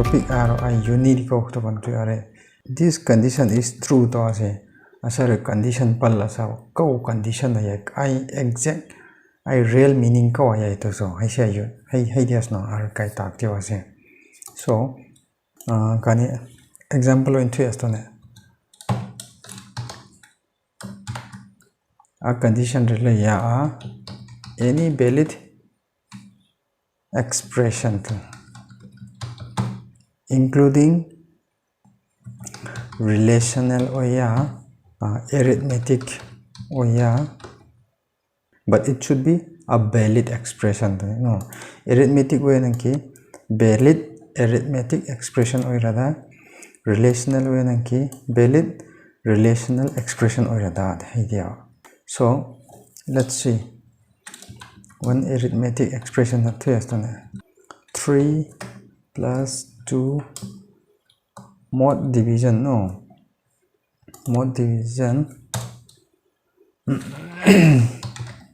topic arrow I unique to array. This condition is true to us. Asar condition palla sao ko condition I exact I real meaning ko ay to so I say you hey there's no ar kai tak to us. So kani example into astone a condition relay ya any valid expression including relational or arithmetic or but it should be a valid expression. No, arithmetic way nanki valid arithmetic expression or rather relational way nanki valid relational expression or rather idea. So let's see one arithmetic expression of 3 plus 2 mod division. No, mod division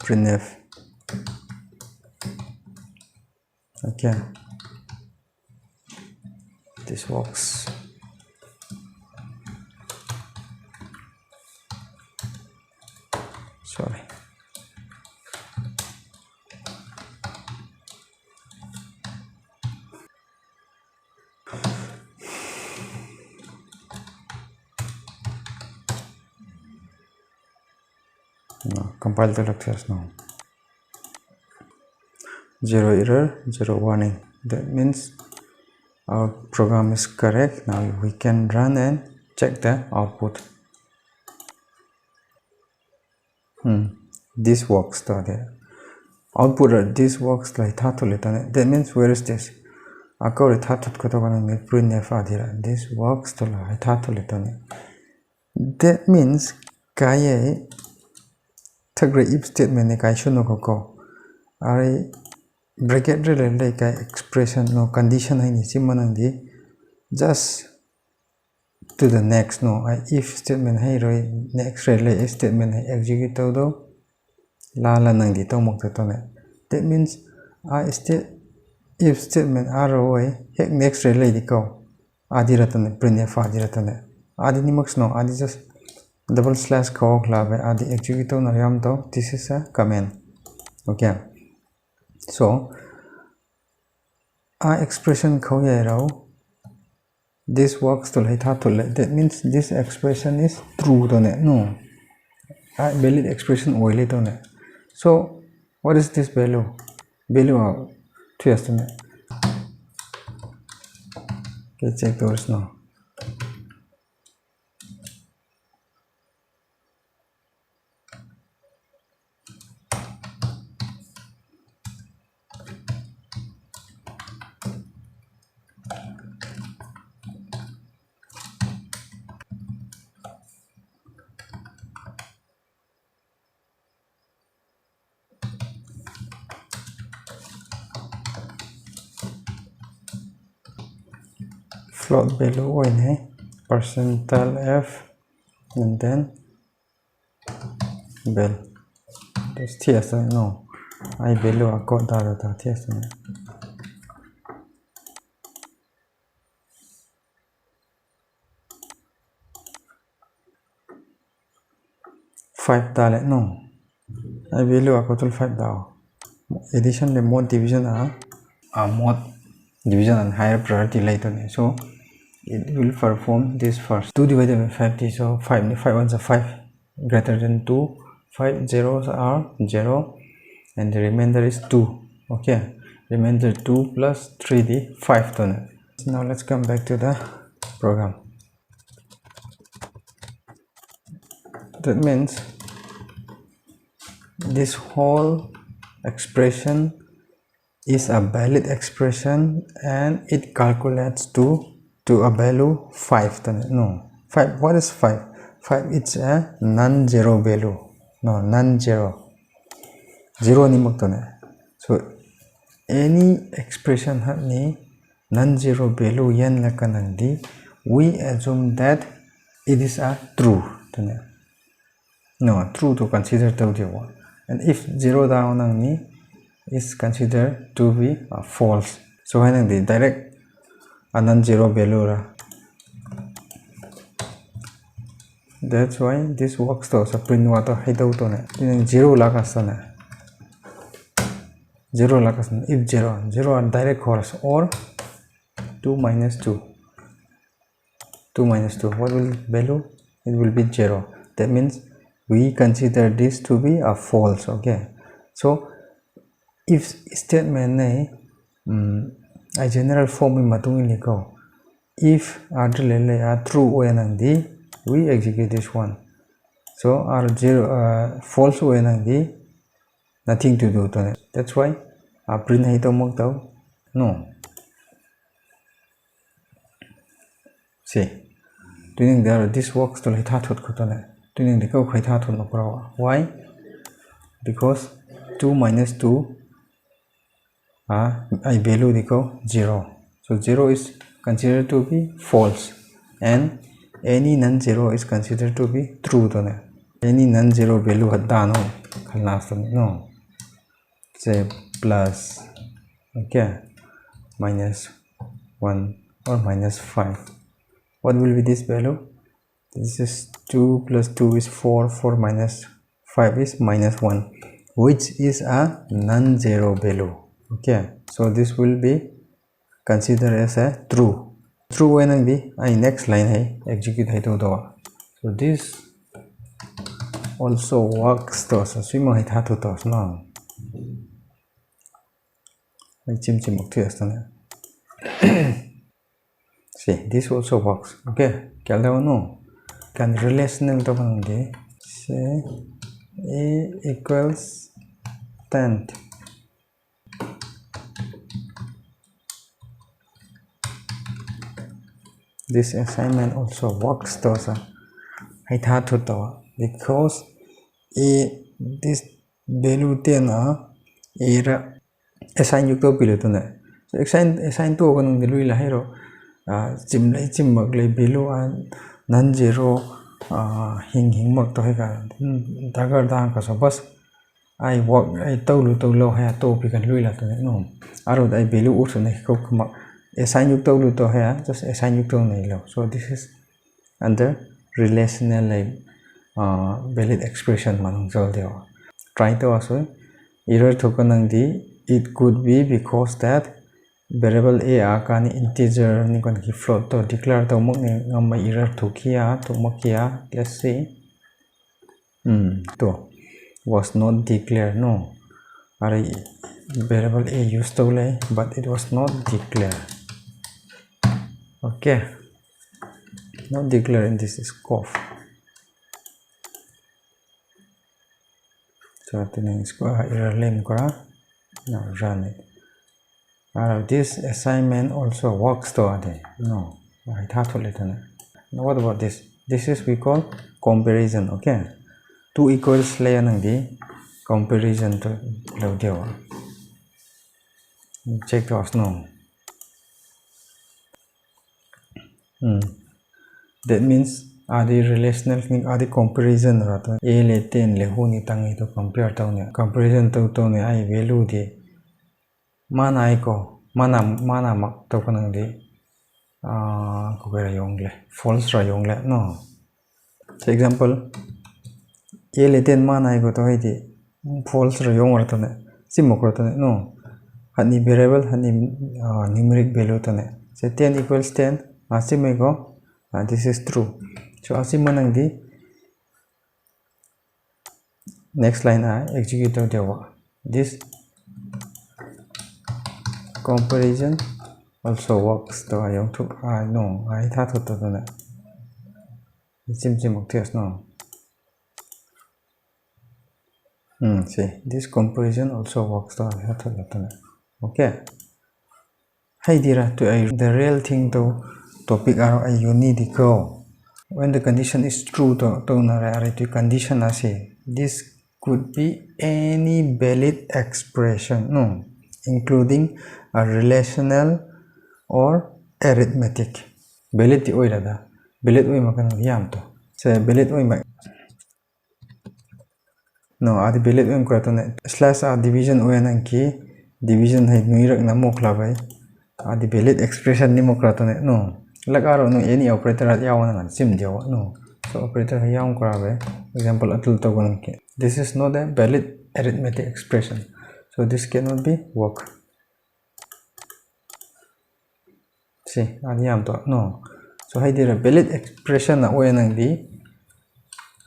printf. Okay, this works. Sorry. No, compile the lectures now. 0 error, 0 warning. That means our program is correct. Now we can run and check the output. This works. Output this works like that. That means where is this? This works to like that means kaya if statement I should not go. Are bracket relay expression no condition I need just to the next no if statement hey next relay statement execute do la nang to mok that means I state if statement ROI next relay di ko adi ratane printf adi ratane adi ni max no adi just double slash ko clave adi execute na yam to this is a command. Okay, so expression ko this works to like that means this expression is true to no valid expression oily to. So what is this value of 2 estimate? Let's check those now. Float value in percentile f and then bell. This TS no I value a code data TS 5 dale no I value a total 5 dao. Addition the mod division mod division and higher priority later. So it will perform this first. 2 divided by 5 so 5 ones are 5 greater than 2, 5 zeros are 0 and the remainder is 2. Okay, remainder 2 plus 3 the 5 to. Now let's come back to the program. That means this whole expression is a valid expression and it calculates to a value 5. No, 5. What is 5? 5 it's a non-zero value. No, non-zero. 0 ni magtone. So any expression ni non-zero value yan lakanandi, we assume that it is a true. No, true to consider the one. And if 0 down is considered to be false. So when the direct a non-zero value ra. That's why this works to so print water hidau to ne. Zero lakasana. Zero lakasana. If zero are direct chorus or 2 minus 2. 2 minus 2. What will value? It will be 0. That means we consider this to be a false. Okay. So if statement ne a general form in matung iliko. If a true wenandi, we execute this one. So our zero false wenandi, nothing to do to it. That's why a print hito magtaw no. See, doing there this works to hita thut kutone. Doing the go hita thut no pro. Why? Because 2 minus 2 I value the 0. So 0 is considered to be false and any non-zero is considered to be true to ne. Any non-zero value hadda no. Say plus okay minus 1 or minus 5. What will be this value? This is 2 plus 2 is 4, 4 minus 5 is minus 1, which is a non-zero value. Okay, so this will be considered as a true. True when the next line execute so this also works to so swimo to no. See, this also works. Okay, no. Can relational to say A equals 10. This assignment also works to so because this value 10 era assign you to pilotone. So assign to one the Louis Lahero chimmak lay below and non-zero hing mok to hega dagar dang ka so bus I work I told to low hair to pick Louis Latin no arrow I value also ne cook assign you to hair just assign you to nailo. So this is under relational like valid expression manung jol deo. Try to also error token it could be because that variable a kani integer ni kon ki float to declare to mok ngam error to kia to makia. Let's see to was not declared no are variable a used to lay but it was not declared. Okay, not declared in this scope. So error lame now run it. This assignment also works to no. Now what about this? This is we call comparison. Okay, 2 equals layer nang di comparison to laudio. Check to us no. That means the relational thing the comparison rato a le 10 le huni tangi to compare to ne comparison to ne I value di mana ko mana mak to kanang di ko kaya yong le false ra yong le no. For example a le 10 mana ko to di false ra yong ra to ne simok ra to ne no hani variable hani numeric value to ne. Say 10 equals 10 asimego this is true. So asimanang di next line execute this comparison also works to ayong to no I thought to na sim test no. See this comparison also works to okay. Hey dira to the real thing to topic are you need to go. When the condition is true to condition this could be any valid expression no including a relational or arithmetic. Valid the oirada valid oi makan yam to say valid oi mak no adi valid oi ko to slash division oi nan ki division hai nuirak na mokla bai the valid expression ni mo krato ne no lagaro no any operator at yawan ngan sim dio no so operator hayam krabe example atul to gon ke this is not a valid arithmetic expression so this cannot be work see yam to no so hay there valid expression na way nang di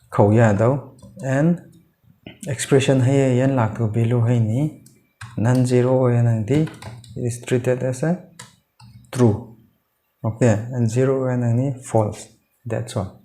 khau ya do and expression hay yan lak to value hay ni non-zero way nang di is treated as a true okay and 0 way nang ni false that's all